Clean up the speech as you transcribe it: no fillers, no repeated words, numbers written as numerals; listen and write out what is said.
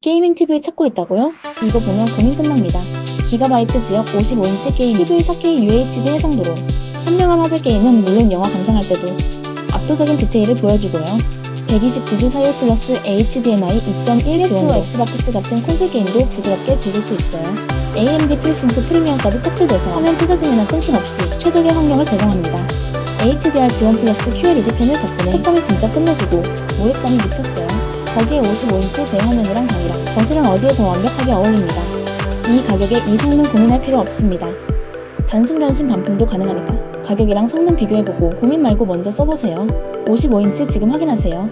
게이밍 TV 찾고 있다고요? 이거 보면 고민 끝납니다. 기가바이트 지역 55인치 게임 TV 4K UHD 해상도로 선명한 화질 게임은 물론 영화 감상할 때도 압도적인 디테일을 보여주고요. 129주 사율 플러스 HDMI 2.1 PS와 엑스박스 같은 콘솔 게임도 부드럽게 즐길 수 있어요. AMD FreeSync 프리미엄까지 탑재돼서 화면 찢어짐이나 끊김 없이 최적의 환경을 제공합니다. HDR 지원 플러스 QLED 패널 덕분에 색감이 진짜 끝내주고 몰입감이 미쳤어요. 거기에 55인치 대화면이랑 방이랑 거실은 어디에 더 완벽하게 어울립니다. 이 가격에 이 성능 고민할 필요 없습니다. 단순 변신 반품도 가능하니까 가격이랑 성능 비교해보고 고민 말고 먼저 써보세요. 55인치 지금 확인하세요.